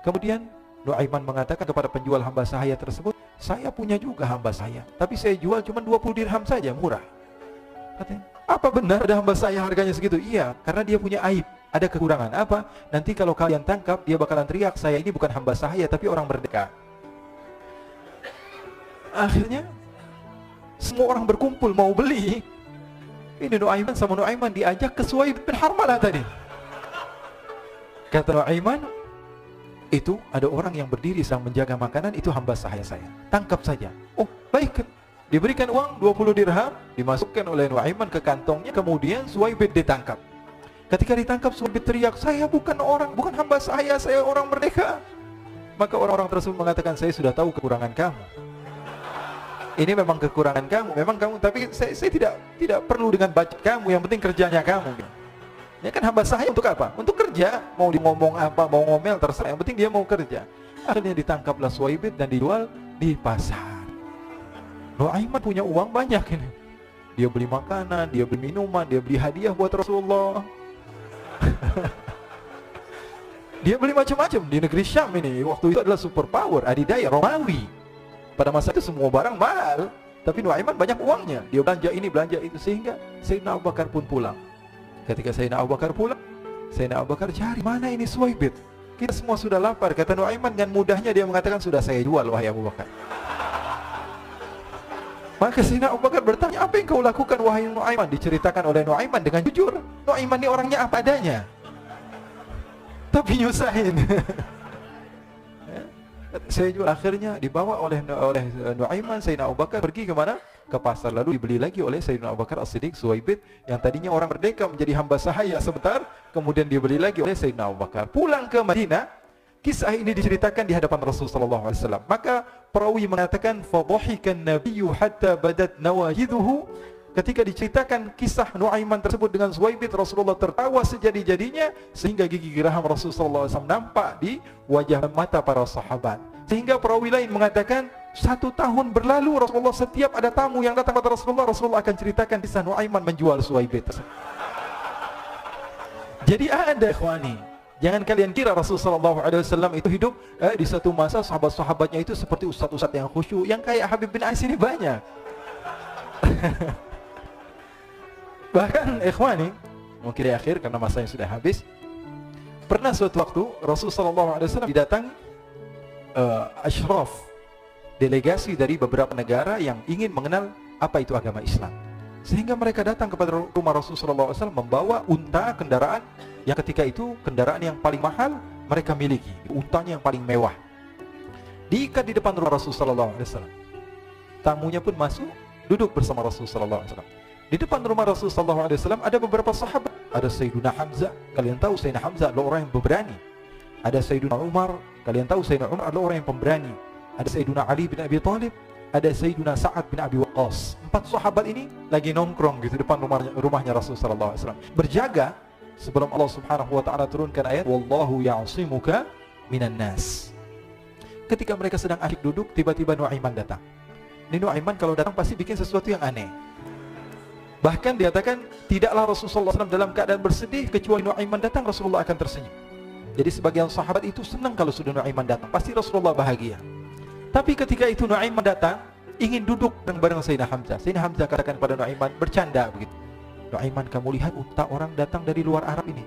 Kemudian Nuaiman mengatakan kepada penjual hamba sahaya tersebut, saya punya juga hamba saya, tapi saya jual cuma 20 dirham saja, murah. Katanya, apa benar ada hamba saya harganya segitu? Iya, karena dia punya aib, ada kekurangan. Apa? Nanti kalau kalian tangkap, dia bakalan teriak, saya ini bukan hamba sahaya, tapi orang merdeka. Akhirnya semua orang berkumpul mau beli. Ini Nuaiman sama Nuaiman diajak ke Suwaid bin Harmalah tadi. Kata Nuaiman, itu ada orang yang berdiri sedang menjaga makanan, itu hamba sahaya saya, tangkap saja. Oh baik, diberikan uang 20 dirham, dimasukkan oleh Nuaiman ke kantongnya. Kemudian Suwaibid ditangkap. Ketika ditangkap, Suwaibid teriak, saya bukan hamba saya orang merdeka. Maka orang-orang tersebut mengatakan, saya sudah tahu kekurangan kamu. Ini memang kekurangan kamu, tapi saya tidak perlu dengan budget kamu, yang penting kerjanya kamu. Ya kan hamba sahaya untuk apa? Untuk kerja. Mau ngomong apa, mau ngomel, terserah. Yang penting dia mau kerja. Akhirnya ditangkaplah Suwaibid dan dijual di pasar. Nuaiman punya uang banyak ini. Dia beli makanan, dia beli minuman, dia beli hadiah buat Rasulullah. Dia beli macam-macam di negeri Syam ini. Waktu itu adalah superpower, adidaya, Romawi. Pada masa itu semua barang mahal. Tapi Nuaiman banyak uangnya. Dia belanja ini, belanja itu. Sehingga Sayyidina Abu Bakar pun pulang. Ketika Sayyidina Abu Bakar pulang, Sayyidina Abu Bakar cari, mana ini Suwaibid? Kita semua sudah lapar. Kata Nuaiman dengan mudahnya dia mengatakan, sudah saya jual wahai Abu Bakar. Maka Sayyidina Abu Bakar bertanya, apa yang kau lakukan wahai Nuaiman? Diceritakan oleh Nuaiman dengan jujur. Nuaiman ini orangnya apa adanya, tapi nyusahin. Saya jual. Akhirnya dibawa oleh Nuaiman, Sayyidina Abu Bakar pergi ke mana? Ke pasar. Lalu dibeli lagi oleh Sayyidina Abu Bakar As-Siddiq, Suwaibid yang tadinya orang merdeka menjadi hamba sahaya sebentar, kemudian dibeli lagi oleh Sayyidina Abu Bakar. Pulang ke Madinah, kisah ini diceritakan di hadapan Rasulullah SAW. Maka perawi mengatakan, fadhahikan nabiyyu hatta badat nawajiduhu. Ketika diceritakan kisah Nuaiman tersebut dengan Suwaibid, Rasulullah tertawa sejadi-jadinya sehingga gigi geraham Rasulullah SAW nampak di wajah mata para sahabat. Sehingga perawi lain mengatakan, 1 tahun berlalu Rasulullah, setiap ada tamu yang datang kepada Rasulullah akan ceritakan kisah Nuaiman menjual Suwaibid. Jadi ada ikhwani, jangan kalian kira Rasulullah SAW itu hidup di satu masa sahabat-sahabatnya itu seperti ustaz-ustaz yang khusyuk, yang kayak Habib bin Ais ini banyak. Bahkan ikhwani, mungkin di akhir karena masanya sudah habis, pernah suatu waktu Rasulullah SAW didatangi asyraf, delegasi dari beberapa negara yang ingin mengenal apa itu agama Islam. Sehingga mereka datang kepada rumah Rasulullah SAW membawa unta, kendaraan yang ketika itu kendaraan yang paling mahal mereka miliki, untanya yang paling mewah. Diikat di depan rumah Rasulullah SAW. Tamunya pun masuk, duduk bersama Rasulullah SAW. Di depan rumah Rasulullah SAW ada beberapa sahabat. Ada Sayyiduna Hamzah, kalian tahu Sayyidina Hamzah adalah orang yang pemberani. Ada Sayyiduna Umar, kalian tahu Sayyidina Umar adalah orang yang pemberani. Ada Sayyiduna Ali bin Abi Thalib, ada Sayyiduna Sa'ad bin Abi Waqqas. 4 sahabat ini lagi nongkrong gitu depan rumahnya Rasulullah SAW, berjaga sebelum Allah Subhanahu wa taala turunkan ayat wallahu ya'simuka minan nas. Ketika mereka sedang asyik duduk, tiba-tiba Nuaiman datang. Ini Nuaiman kalau datang pasti bikin sesuatu yang aneh. Bahkan dikatakan tidaklah Rasulullah SAW dalam keadaan bersedih, kecuali Nuaiman datang Rasulullah akan tersenyum. Jadi sebagian sahabat itu senang kalau sudah Nuaiman datang, pasti Rasulullah bahagia. Tapi ketika itu Nuaiman datang, ingin duduk bareng Sayyidina Hamzah. Sayyidina Hamzah katakan kepada Nuaiman, bercanda begitu. Nuaiman, kamu lihat unta orang datang dari luar Arab ini.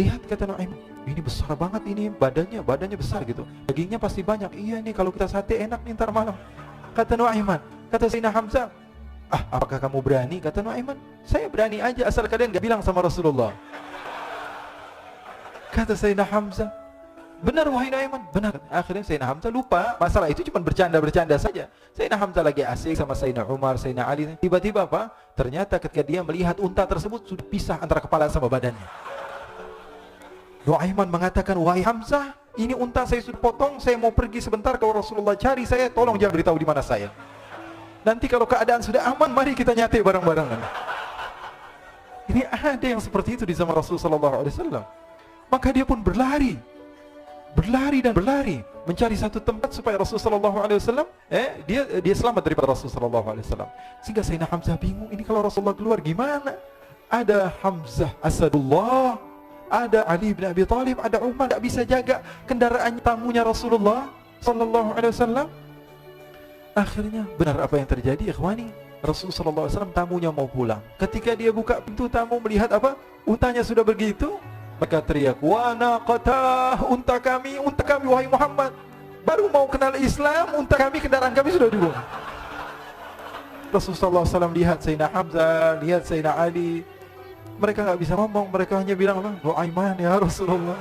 Lihat, kata Nuaiman, ini besar banget ini, badannya besar gitu. Dagingnya pasti banyak. Iya nih, kalau kita sate enak nih ntar malam. Kata Nuaiman. Kata Sayyidina Hamzah, apakah kamu berani? Kata Nuaiman, saya berani aja asal kalian gak bilang sama Rasulullah. Kata Sayyidina Hamzah, benar wahai Nuaiman, benar. Akhirnya Sayyidina Hamzah lupa masalah itu, cuma bercanda-bercanda saja. Sayyidina Hamzah lagi asik sama Sayyidina Umar, Sayyidina Ali. Tiba-tiba apa? Ternyata ketika dia melihat unta tersebut sudah pisah antara kepala sama badannya. Nuaiman mengatakan, wahai Hamzah, ini unta saya sudah potong, saya mau pergi sebentar, kalau Rasulullah cari saya, tolong jangan beritahu di mana saya. Nanti kalau keadaan sudah aman, mari kita nyate bareng-barengan. Ini ada yang seperti itu di zaman Rasulullah SAW. Maka dia pun berlari mencari satu tempat supaya Rasulullah SAW dia selamat daripada Rasulullah SAW. Sehingga Sayyidina Hamzah bingung, ini kalau Rasulullah keluar gimana? Ada Hamzah Asadullah, ada Ali bin Abi Thalib, ada Umar, tidak bisa jaga kendaraan tamunya Rasulullah sallallahu alaihi wasallam. Akhirnya benar apa yang terjadi, ikhwani. Rasulullah sallallahu alaihi wasallam tamunya mau pulang. Ketika dia buka pintu, tamu melihat apa? Untanya sudah begitu. Maka teriak, "Wa naqatah, unta kami wahai Muhammad. Baru mau kenal Islam, unta kami, kendaraan kami sudah dibuang." Rasulullah SAW lihat Sayyidina Hamzah, lihat Sayyidina Ali. Mereka nggak bisa ngomong, mereka hanya bilang apa? "Nu'aiman ya Rasulullah."